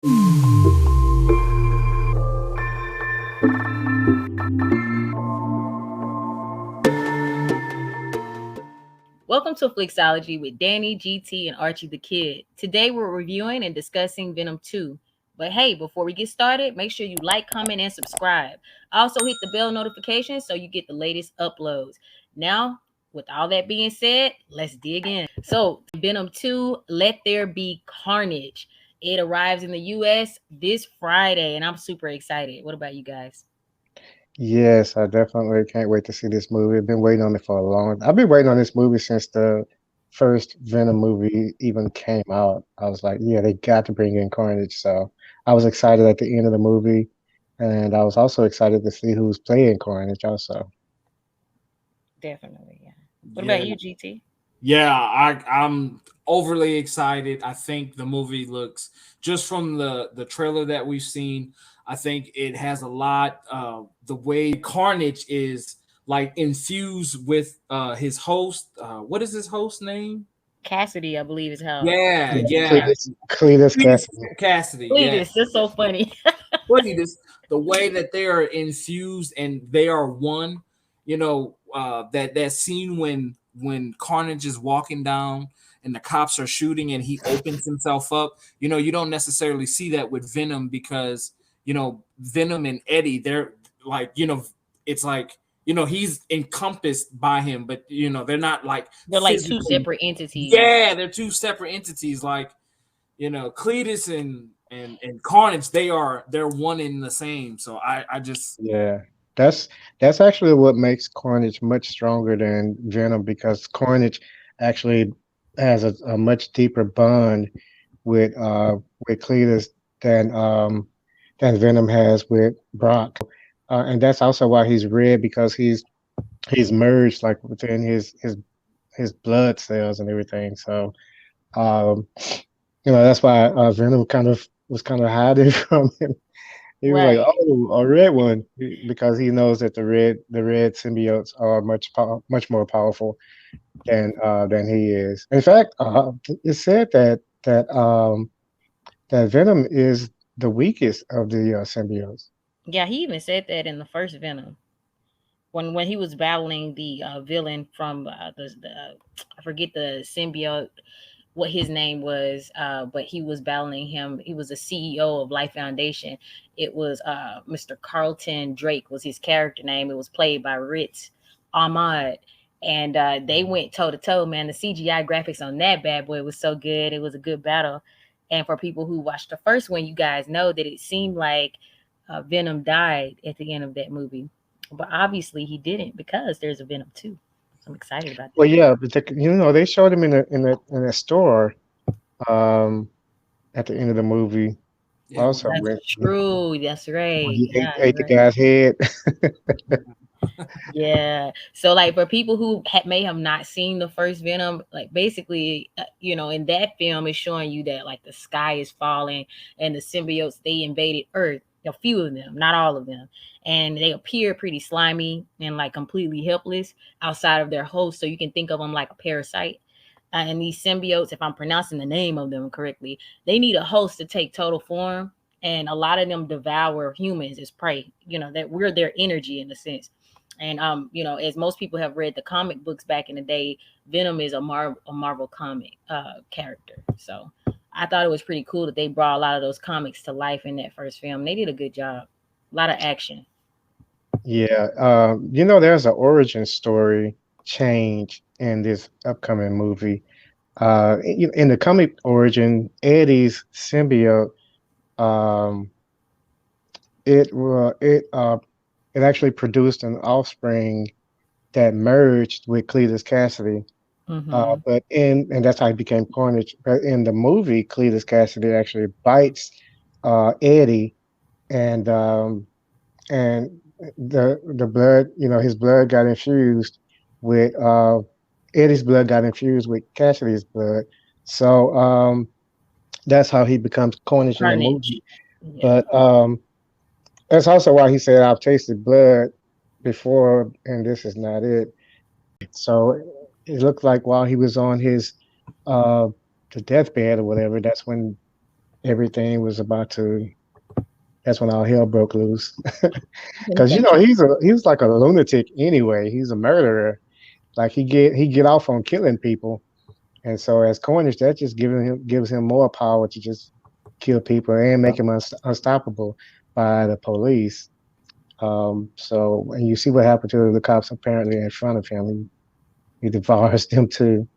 Welcome to Flicksology with Danny, GT, and Archie the Kid. Today we're reviewing and discussing Venom 2. But hey, before we get started, make sure you like, comment, and subscribe. Also hit the bell notification so you get the latest uploads. Now, with all that being said, let's dig in. So, Venom 2, Let There Be Carnage. It arrives in the US this Friday, and I'm super excited. What about you guys? Yes, I definitely can't wait to see this movie. I've been waiting on it for a long. I've been waiting on this movie since the first Venom movie even came out. I was like, yeah, they got to bring in Carnage. So I was excited at the end of the movie, and I was also excited to see who's playing Carnage also. Definitely, yeah. What Yeah, about you, GT? I'm overly excited. I think the movie looks just from the trailer that we've seen. I think it has a lot. The way Carnage is like infused with his host. What is his host name? Cassidy, I believe is how. Yeah, Yeah, yeah. Cletus Cletus Kasady. Cassidy. Yeah, Cletus, that's so funny. Cletus. The way that they are infused and they are one. That scene when Carnage is walking down and the cops are shooting and he opens himself up. You don't necessarily see that with Venom because Venom and Eddie, they're like, it's like, he's encompassed by him, but they're not like They're like two physically. separate entities. Yeah, they're two separate entities. Like, Cletus and Carnage, they're one and the same. So I just Yeah, that's that's actually what makes Carnage much stronger than Venom because Carnage actually has a much deeper bond with Cletus than than Venom has with Brock, and that's also why he's red because he's merged like within his blood cells and everything. So um, that's why Venom kind of was kind of hiding from him. He was like, Right. "Oh, a red one," because he knows that the red symbiotes are much more powerful than he is. In fact, it's said that Venom is the weakest of the symbiotes. Yeah, he even said that in the first Venom when he was battling the villain from the I forget the symbiote what his name was, but he was battling him. He was a CEO of Life Foundation. It was Mr. Carlton Drake was his character name. It was played by Ritz Ahmad. And they went toe to toe, man. The CGI graphics on that bad boy was so good. It was a good battle. And for people who watched the first one, you guys know that it seemed like Venom died at the end of that movie. But obviously he didn't because there's a Venom 2. So I'm excited about Well, that. yeah, but they showed him in a store um, at the end of the movie. yeah. Also, That's true. That's when right. he ate, Yeah, you're ate the right. guy's head. Yeah. So like for people who may have not seen the first Venom, like basically, in that film is showing you that like the sky is falling and the symbiotes they invaded Earth. A few of them, not all of them, and they appear pretty slimy and like completely helpless outside of their host. So you can think of them like a parasite. And these symbiotes, if I'm pronouncing the name of them correctly, they need a host to take total form. And a lot of them devour humans as prey. That we're their energy in a sense. And as most people have read the comic books back in the day, Venom is a Marvel comic character. So I thought it was pretty cool that they brought a lot of those comics to life in that first film. They did a good job. A lot of action. Yeah, there's an origin story change in this upcoming movie. In the comic origin, Eddie's symbiote, um, it wa- it actually produced an offspring that merged with Cletus Kasady. Hmm. And that's how he became Carnage. But in the movie, Cletus Kasady actually bites Eddie, and and the blood, his blood got infused with Eddie's blood got infused with Cassidy's blood. So that's how he becomes Carnage in the Carnage. movie. Yeah. But that's also why he said, "I've tasted blood before, and this is not it." So it looked like while he was on his uh the deathbed or whatever, that's when everything was about to. That's when all hell broke loose. Because he was like a lunatic anyway. He's a murderer. Like he get off on killing people, and so as Cornish, that just gives him more power to just kill people and make him unstoppable by the police. So and you see what happened to the cops apparently in front of him. He devours them too.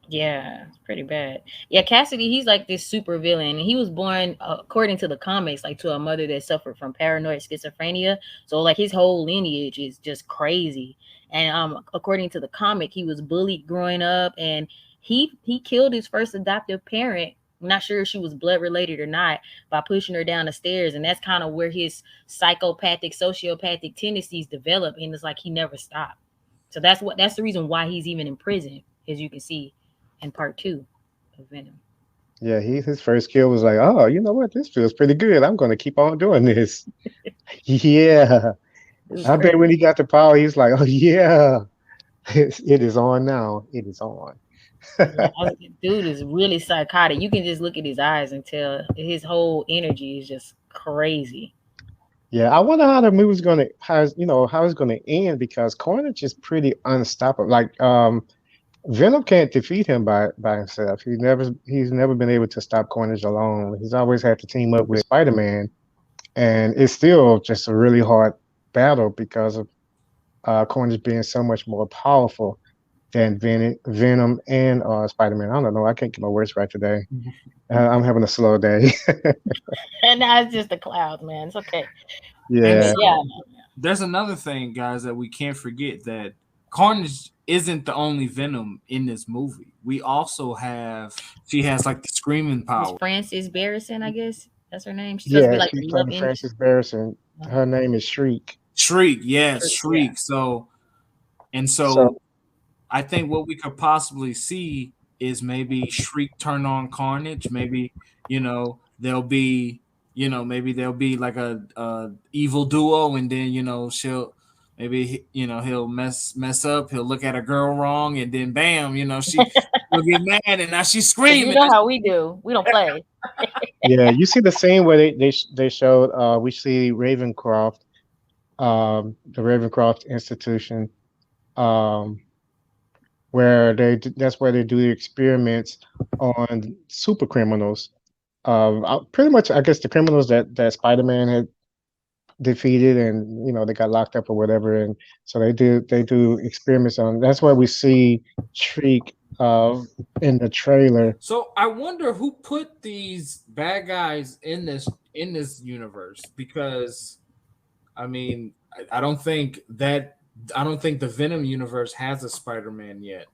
Yeah, it's pretty bad. Yeah, Cassidy, he's like this super villain. He was born, according to the comics, like to a mother that suffered from paranoid schizophrenia. So like his whole lineage is just crazy. And according to the comic, he was bullied growing up, and he killed his first adoptive parent. I'm not sure if she was blood related or not, by pushing her down the stairs, and that's kind of where his psychopathic, sociopathic tendencies develop. And it's like he never stopped. So that's the reason why he's even in prison, as you can see in part 2 of Venom. Yeah, his first kill was like, oh, you know what? This feels pretty good. I'm going to keep on doing this. Yeah, I bet when he got the power, he's like, oh yeah, it is on now. It is on. Yeah, dude is really psychotic. You can just look at his eyes and tell his whole energy is just crazy. Yeah, I wonder how the movie's gonna how it's gonna end because Carnage is pretty unstoppable. Like Venom can't defeat him by himself. He's never been able to stop Carnage alone. He's always had to team up with Spider-Man, and it's still just a really hard battle because of Carnage being so much more powerful than Venom and Spider-Man. I don't know. I can't get my words right today. I'm having a slow day. And now it's just the clouds, man. It's okay. Yeah. So, yeah. There's another thing, guys, that we can't forget, that Carnage isn't the only Venom in this movie. We also have, she has like the screaming power. It's Frances Barrison, I guess that's her name. She's supposed to be like she's playing Frances Barrison. Her name is Shriek. Shriek, yes, Shriek. Yeah. So I think what we could possibly see is maybe Shriek turn on Carnage. Maybe, there'll be like a evil duo, and then he'll mess up. He'll look at a girl wrong, and then bam, she'll get mad, and now she's screaming. You know how we do. We don't play. Yeah, you see the scene where they showed. We see Ravencroft, the Ravencroft Institution, where that's where they do the experiments on super criminals. Pretty much, I guess the criminals that Spider-Man had defeated, and they got locked up or whatever, and so they do experiments on. That's why we see Shriek in the trailer. So I wonder who put these bad guys in this universe, because I mean I don't think the Venom universe has a Spider-Man yet.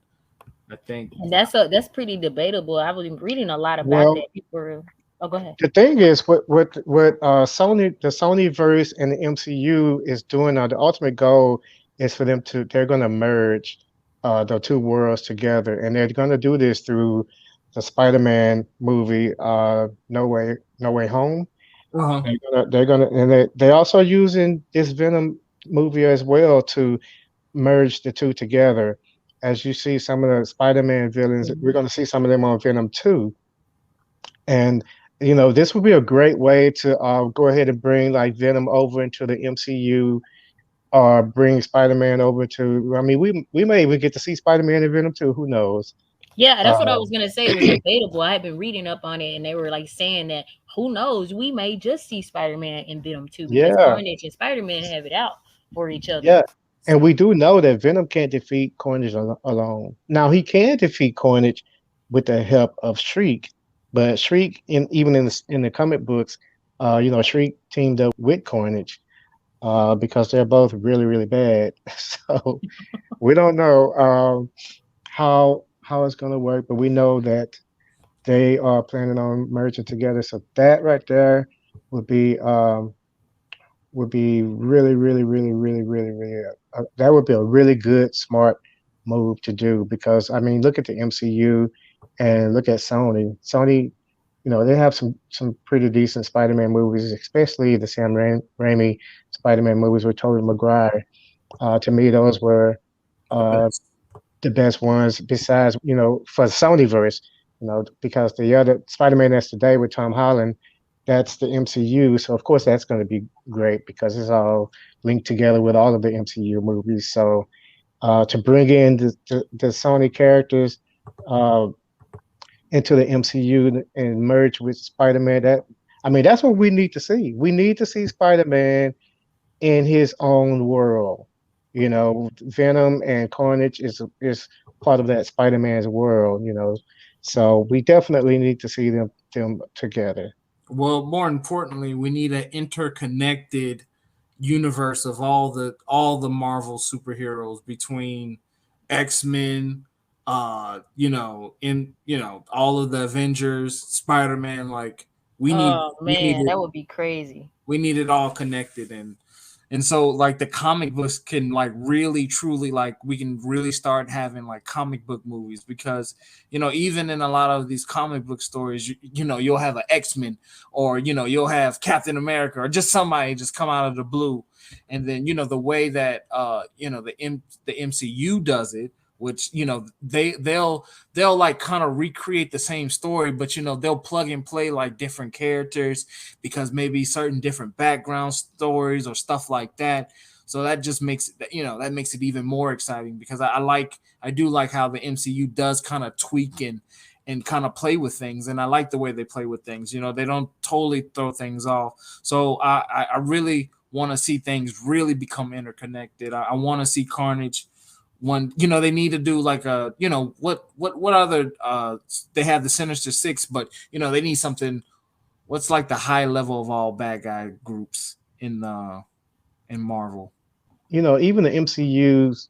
I think and that's pretty debatable. I was reading a lot about that. People were, go ahead. The thing is, what Sony, the Sonyverse and the MCU is doing now, the ultimate goal is for them they're going to merge the two worlds together, and they're going to do this through the Spider-Man movie, No Way Home. They're gonna, and they're also using this Venom movie as well to merge the two together. As you see some of the Spider-Man villains, we're going to see some of them on Venom 2. And this would be a great way to go ahead and bring like Venom over into the MCU, or bring Spider-Man over to. I mean, we may even get to see Spider-Man in Venom 2. Who knows? Yeah, that's what I was gonna say. It was debatable. I had been reading up on it, and they were like saying that who knows, we may just see Spider-Man in Venom 2 because Carnage and Spider-Man have it out for each other. Yeah. And we do know that Venom can't defeat Carnage alone. Now he can defeat Carnage with the help of Shriek, but Shriek, even in the comic books, Shriek teamed up with Carnage because they're both really, really bad. So we don't know how it's going to work, but we know that they are planning on merging together. So that right there would be really, really, really, really, really, really. That would be a really good, smart move to do, because I mean, look at the MCU and look at Sony. Sony, they have some pretty decent Spider-Man movies, especially the Sam Raimi Spider-Man movies with Tobey Maguire. To me, those were the best ones. Besides, for Sonyverse, because the other Spider-Man that's today with Tom Holland, that's the MCU. So of course that's going to be great because it's all linked together with all of the MCU movies. So to bring in the Sony characters uh, into the MCU and merge with Spider-Man, that's what we need to see. We need to see Spider-Man in his own world. Venom and Carnage is part of that Spider-Man's world. So we definitely need to see them together. Well, more importantly, we need an interconnected universe of all the Marvel superheroes between X-Men, all of the Avengers, Spider-Man. Like we need Oh we need man, it that would be crazy. we need it all connected, and so like the comic books can like really truly like we can really start having like comic book movies because even in a lot of these comic book stories you'll have an X-Men or you'll have Captain America or just somebody just come out of the blue, and then the way that the MCU does it, which they'll like kind of recreate the same story, but they'll plug and play like different characters because maybe certain different background stories or stuff like that. So that just makes that makes it even more exciting because I do like how the MCU does kind of tweak and kind of play with things, and I like the way they play with things. They don't totally throw things off. So I really want to see things really become interconnected. I want to see Carnage one. They need to do like a what other they have the Sinister Six, but they need something. What's like the high level of all bad guy groups in Marvel? Even the MCU's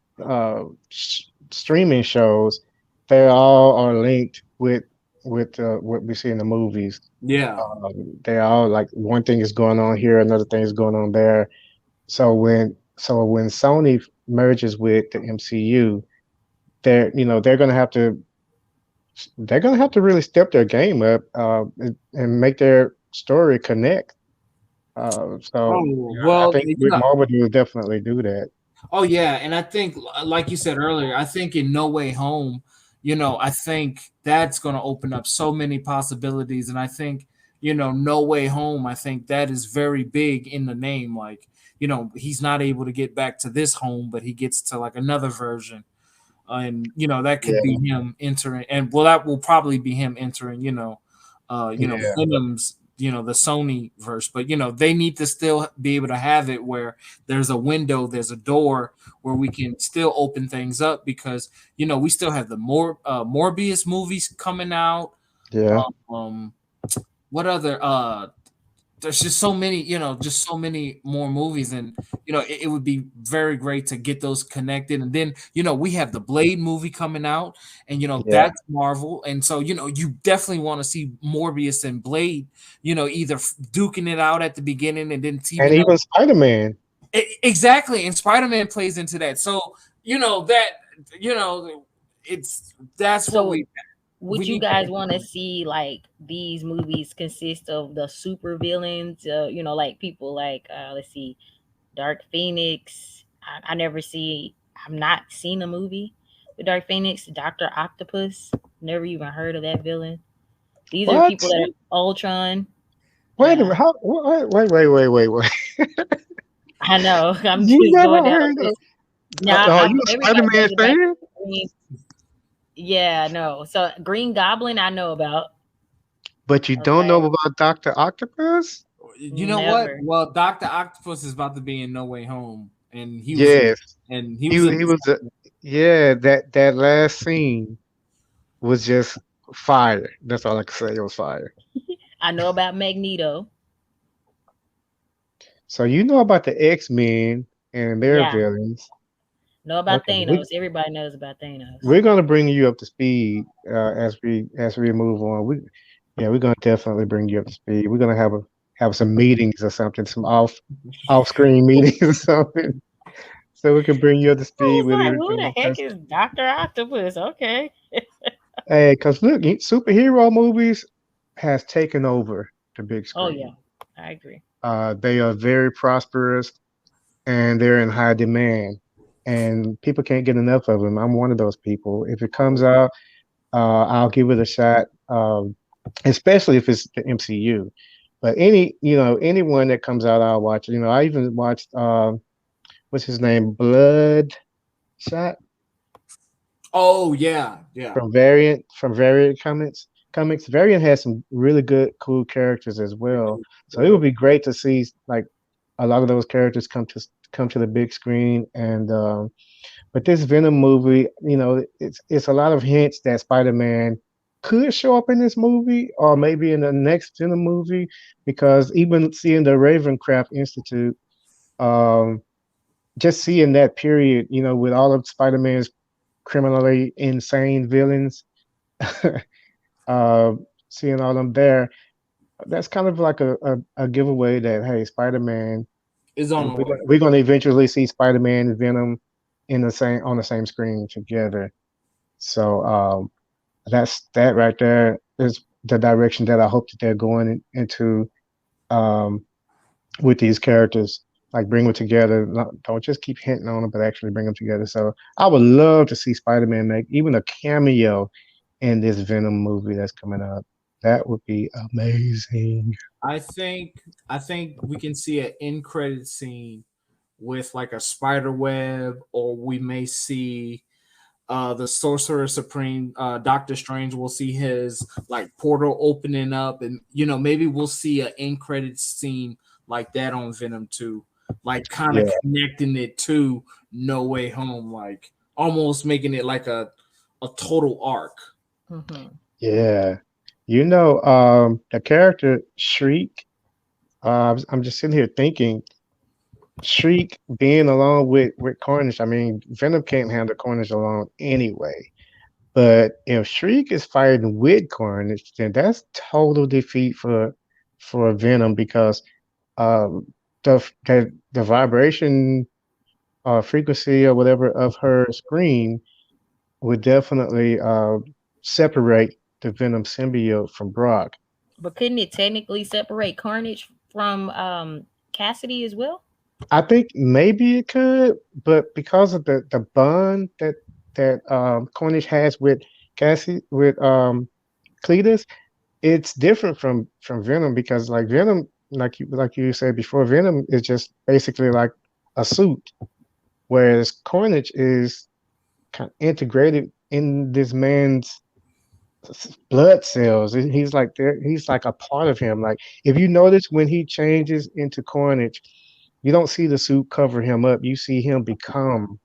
streaming shows, they all are linked with what we see in the movies. Yeah. They all like one thing is going on here, another thing is going on there. So when Sony merges with the MCU, they're gonna have to really step their game up and make their story connect. So Oh I well, think with Marvel, they will definitely do that. oh yeah, and I think, like you said earlier, I think in No Way Home, I think that's going to open up so many possibilities, and I think No Way Home, I think that is very big in the name. Like he's not able to get back to this home, but he gets to like another version, and that could be Yeah, him entering, and well, that will probably be him entering. yeah, Venom's, the Sony verse, but they need to still be able to have it where there's a window, there's a door where we can still open things up because we still have the Morbius movies coming out. yeah. Um, what other there's just so many, just so many more movies, and it would be very great to get those connected. And then we have the Blade movie coming out, and Yeah, that's Marvel, and so you definitely want to see Morbius and Blade, either duking it out at the beginning and then and teaming up. even Spider-Man. Exactly, and Spider-Man plays into that. So that that's what So we would you need. guys want to see like these movies consist of the super villains? Like people like let's see, Dark Phoenix. I never see. I've not seen a movie with Dark Phoenix. Doctor Octopus. Never even heard of that villain. These are What? people that are Ultron. Wait a Yeah, minute. How? Wait. I know. I'm You just never going down heard the of? list. Now, Are you a everybody Spider-Man knows about fan? Green. Yeah, no. So Green Goblin, I know about. But you don't know Okay, about Doctor Octopus? You know what? never. Well, Doctor Octopus is about to be in No Way Home, and Yes. he He was in. he was. Yeah. That last scene was just fire. That's all I can say. It was fire. I know about Magneto. So you know about the X-Men and their Yeah, villains. know about Okay, Thanos. Everybody knows about Thanos. we're gonna bring you up to speed as we move on. We're gonna definitely bring you up to speed. We're gonna have some meetings or something, some off screen meetings or something, so we can bring you up to I speed was with like, who everything. the heck is Doctor Octopus? Okay. Hey, cause look, superhero movies has taken over the big Oh screen. yeah, I agree. They are very prosperous and they're in high demand, and people can't get enough of them. I'm one of those people. If it comes out, I'll give it a shot. especially if it's the MCU. But anyone that comes out, I'll watch it. I even watched what's his name, Blood Shot Oh yeah, yeah. from Variant Comics. Variant has some really good, cool characters as well. So it would be great to see like a lot of those characters come to the big screen. And but this Venom movie, it's a lot of hints that Spider-Man could show up in this movie or maybe in the next Venom movie, because even seeing the Ravencraft Institute, um, just seeing that period, with all of Spider-Man's criminally insane villains, uh, seeing all them there, that's kind of like a giveaway that, hey, Spider-Man, Is on the way. we're gonna eventually see Spider-Man and Venom on the same screen together. So that right there is the direction that I hope that they're going into, um, with these characters. Like bring them together. Don't just keep hinting on them, but actually bring them together. So I would love to see Spider-Man make even a cameo in this Venom movie that's coming up. That would be amazing. I think I think we can see an end credit scene with like a spider web, or we may see the Sorcerer Supreme, Doctor Strange will see his like portal opening up, and maybe we'll see an end credit scene like that on Venom 2, like kind of Yeah, connecting it to No Way Home, like almost making it like a total arc. Hmm. yeah. The character Shriek. I'm just sitting here thinking, Shriek being along with Carnage. I mean, Venom can't handle Carnage alone anyway. But if Shriek is fighting with Carnage, then that's total defeat for Venom, because um, the vibration frequency or whatever of her scream would definitely separate the Venom symbiote from Brock. But couldn't it technically separate Carnage from Cassidy as well? I think maybe it could, but because of the bond that Carnage has with Cassie with Cletus, it's different from Venom, because like Venom, like you said before, Venom is just basically like a suit, whereas Carnage is kind of integrated in this man's blood cells. He's like there. He's like a part of him. Like if you notice when he changes into Carnage, you don't see the suit cover him up. You see him become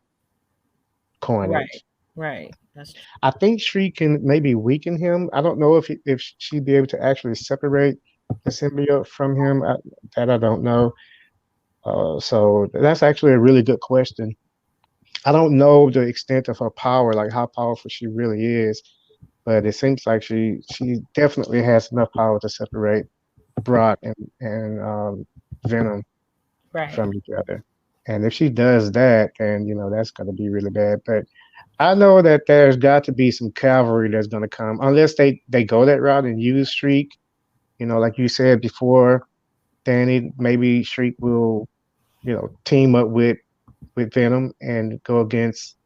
Right, Carnage. right. That's true. I think Shriek can maybe weaken him. I don't know if she'd be able to actually separate the symbiote from him. That I don't know. So that's actually a really good question. I don't know the extent of her power, like how powerful she really is, but it seems like she definitely has enough power to separate Brock and Venom Right. from each other. And if she does that, then that's going to be really bad. But I know that there's got to be some cavalry that's going to come, unless they go that route and use Shriek. Like you said before, Danny, maybe Shriek will team up with Venom and go against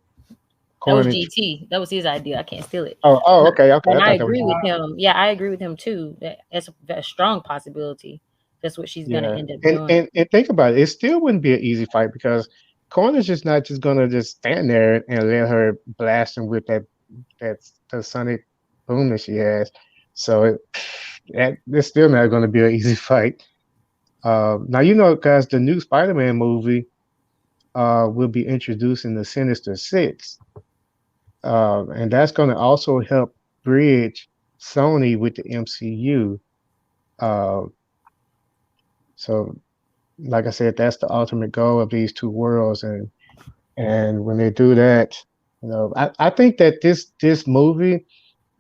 That was Carnage. GT. That was his idea. I can't steal it. Oh, okay, okay. And I I thought that was agree with you. him. Yeah, I agree with him too. That's a strong possibility. That's what she's gonna Yeah, end up and, doing. and and think about it. It still wouldn't be an easy fight, because Carnage is not just gonna just stand there and let her blast him with that the sonic boom that she has. So it's still not going to be an easy fight. Now guys, the new Spider-Man movie will be introducing the Sinister Six, and that's going to also help bridge Sony with the MCU. Uh, so, like I said, that's the ultimate goal of these two worlds, and when they do that, I think that this movie,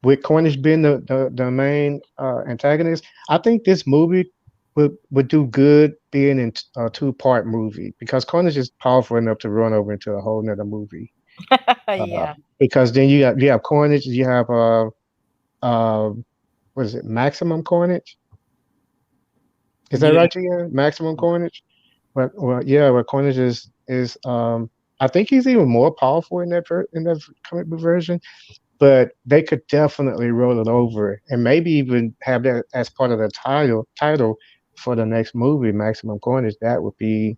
with Cornish being the main antagonist, I think this movie would do good being in a two-part movie, because Cornish is powerful enough to run over into a whole nother movie. Uh, Yeah. because then you have Cornish, you have uh what is it, Maximum Cornish? Is that Yeah, right, Gian? Maximum Cornish? But well, yeah, where Cornish is I think he's even more powerful in that comic book version. but they could definitely roll it over and maybe even have that as part of the title for the next movie, Maximum Carnage. That would be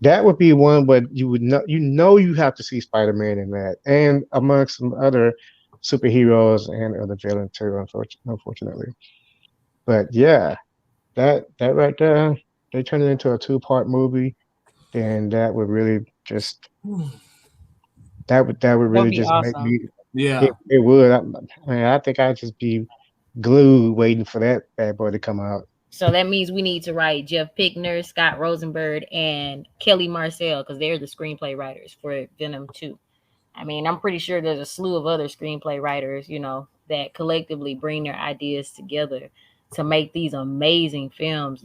one, but you have to see Spider-Man in that, and amongst some other superheroes and other villains too, unfortunately. But yeah, that right there, they turn it into a two-part movie, then that would really just that would That would really be just make awesome. me. Yeah. It would. I think I'd just be glued waiting for that bad boy to come out. So that means we need to write Jeff Pickner, Scott Rosenberg, and Kelly Marcel because they're the screenplay writers for Venom 2. I mean, I'm pretty sure there's a slew of other screenplay writers, that collectively bring their ideas together to make these amazing films.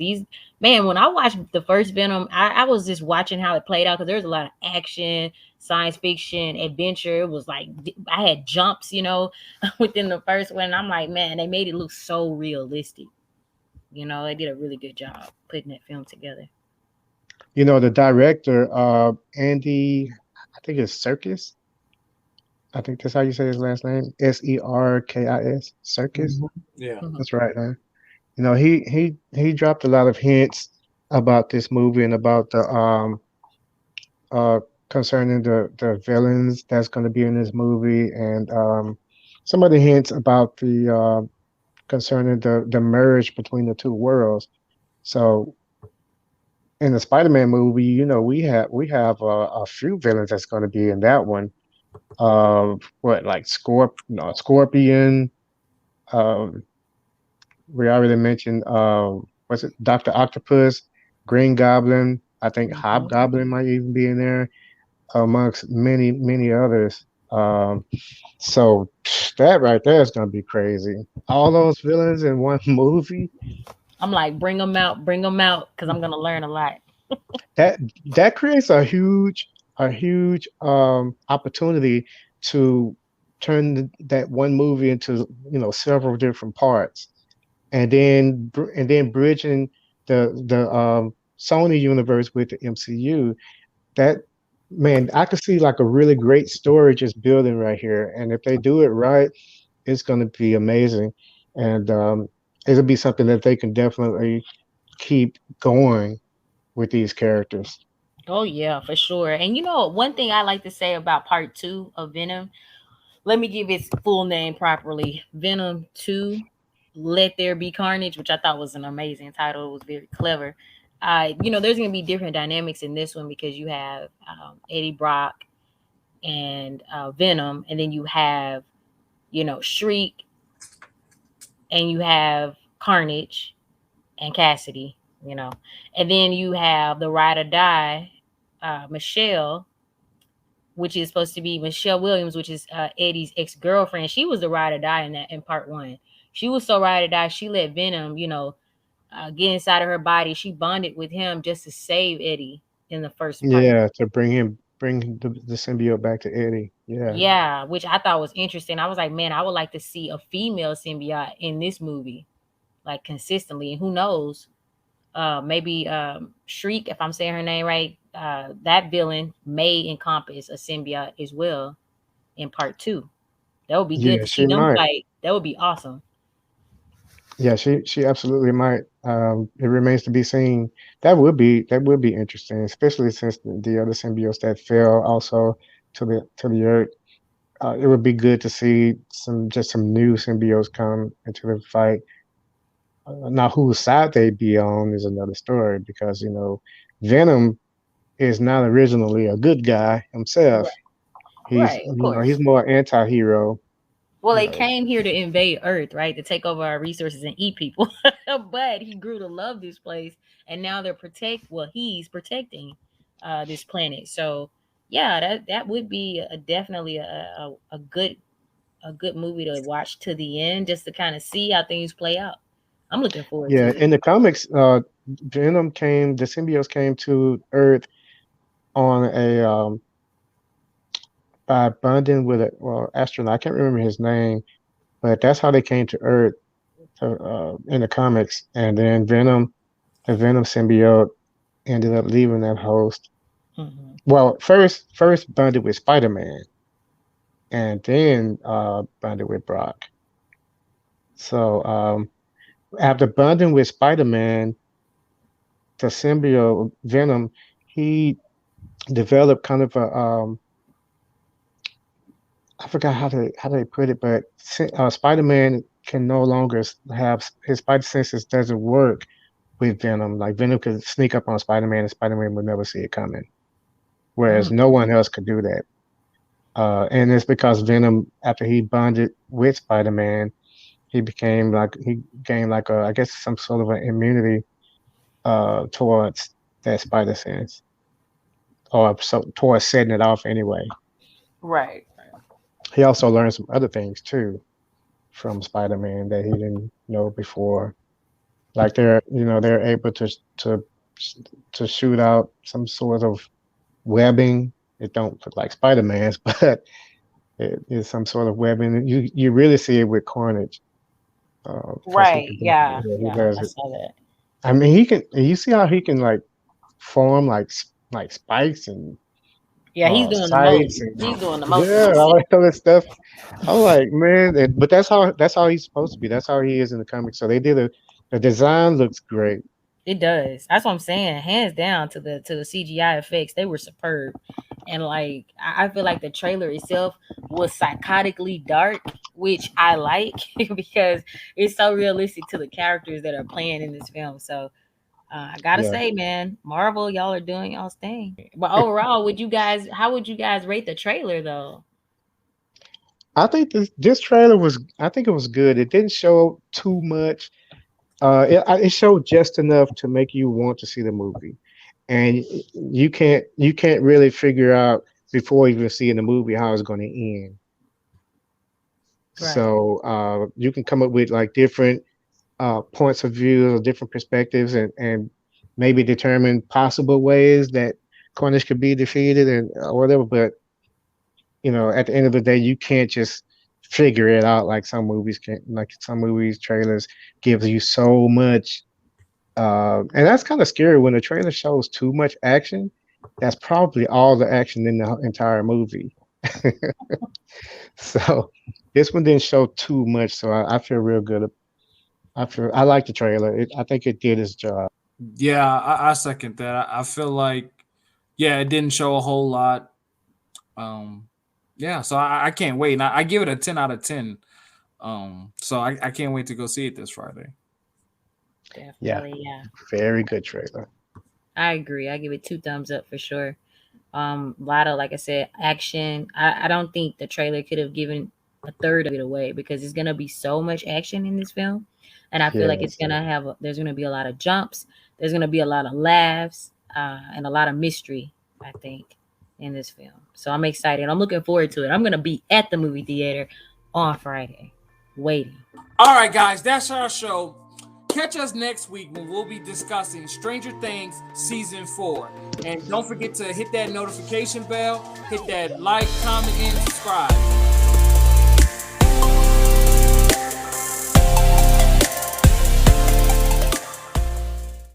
Man, when I watched the first Venom, I was just watching how it played out because there's a lot of action, science fiction, adventure. It was like I had jumps, within the first one. And I'm like, man, they made it look so realistic. They did a really good job putting that film together. The director, Andy, I think it's Circus. I think that's how you say his last name. Serkis. Circus. Yeah. Mhm. That's right, huh? He dropped a lot of hints about this movie and about the uh concerning the villains that's going to be in this movie, and some of the hints about the concerning the merge between the two worlds. So in the Spider-Man movie, we have a few villains that's going to be in that one. What, like Scorpion? Um, we already mentioned. Was it Doctor Octopus, Green Goblin? I think Mhm. Hobgoblin might even be in there, amongst many others. So that right there is going to be crazy. All those villains in one movie. I'm like, bring them out, because I'm gonna learn a lot. that that creates a huge opportunity to turn that one movie into several different parts, and then bridging the Sony universe with the MCU. That, man, I could see like a really great story just building right here, and if they do it right, it's going to be amazing, and it'll be something that they can definitely keep going with these characters. Oh yeah, for sure. And one thing I like to say about part two of Venom, let me give its full name properly. Venom 2, Let There Be Carnage, which I thought was an amazing title. It was very clever. There's gonna be different dynamics in this one because you have Eddie Brock and Venom, and then you have, Shriek, and you have Carnage and Cassidy, you know. And then you have the ride or die, Michelle, which is supposed to be Michelle Williams, which is Eddie's ex girlfriend. She was the ride or die in part one. She was so ride or die. She let Venom, get inside of her body. She bonded with him just to save Eddie in the first part. Yeah, to bring the symbiote back to Eddie. Yeah. Yeah, which I thought was interesting. I was like, man, I would like to see a female symbiote in this movie, like consistently. And who knows, maybe Shriek, if I'm saying her name right, that villain may encompass a symbiote as well in part two. That would be good Yeah, to she see them might. fight. That would be awesome. Yeah, she absolutely might. It remains to be seen. That would be interesting, especially since the other symbiotes that fell also to the earth. It would be good to see some new symbiotes come into the fight. Now, whose side they be on is another story, because Venom is not originally a good guy himself. Right, He's right, of course. he's more anti-hero. Well, You they know, came here to invade Earth, right? To take over our resources and eat people. But he grew to love this place, and now he's protecting this planet. So, yeah, that would be definitely a good movie to watch to the end, just to kind of see how things play out. I'm looking forward yeah. to it. In the comics, the symbiotes came to Earth on a by bonding with a, well, astronaut. I can't remember his name, but that's how they came to Earth in the comics. And then the Venom symbiote, ended up leaving that host. Hmm. Well, first bonded with Spider-Man, and then bonded with Brock. So after bonding with Spider-Man, the symbiote Venom, he developed kind of a I forgot how they put it, but Spider-Man can no longer have his spider senses doesn't work with Venom. Like Venom could sneak up on Spider-Man, and Spider-Man would never see it coming, whereas Mm. no one else could do that. And it's because Venom, after he bonded with Spider-Man, he gained like a I guess some sort of an immunity towards that spider sense, or so towards setting it off anyway. Right. He also learned some other things too from Spider-Man that he didn't know before. Like they're able to to shoot out some sort of webbing. It don't look like Spider-Man's, but it is some sort of webbing. You really see it with Carnage, because Right. Yeah. he Yeah. does I it. saw that. I mean, he can. You see how he can like form like spikes and Yeah, he's doing the sights most. and He's doing the most in yeah, this all series. that other stuff. I'm like, man, but that's how he's supposed to be. That's how he is in the comics. So they did the design looks great. It does. That's what I'm saying. Hands down to the CGI effects, they were superb. And like I feel like the trailer itself was psychotically dark, which I like because it's so realistic to the characters that are playing in this film. So I gotta Yeah, say, man, Marvel, y'all are doing y'all's thing. But overall, how would you guys rate the trailer though? I think this trailer was. I think it was good. It didn't show too much. It showed just enough to make you want to see the movie, and you can't really figure out before even seeing the movie how it's going to end. Right. So you can come up with like different points of view or different perspectives, and maybe determine possible ways that Cornish could be defeated and or whatever. But at the end of the day, you can't just figure it out like some movies can. Like some movies trailers give you so much, and that's kind of scary when a trailer shows too much action. That's probably all the action in the entire movie. So this one didn't show too much, so I feel real good. I like the trailer. I think it did its job. Yeah, I second that. I feel like, yeah, it didn't show a whole lot. Um, yeah, so I can't wait. And I give it a 10 out of 10. So I can't wait to go see it this Friday. Yeah, Definitely, yeah. very good trailer. I agree. I give it two thumbs up for sure. A lot of, like I said, action. I don't think the trailer could have given a third of it away because there's gonna be so much action in this film, and I feel like it's Yes. gonna have. There's gonna be a lot of jumps. There's gonna be a lot of laughs and a lot of mystery. I think in this film, so I'm excited. I'm looking forward to it. I'm gonna be at the movie theater on Friday, waiting. All right, guys, that's our show. Catch us next week when we'll be discussing Stranger Things Season 4. And don't forget to hit that notification bell, hit that like, comment, and subscribe.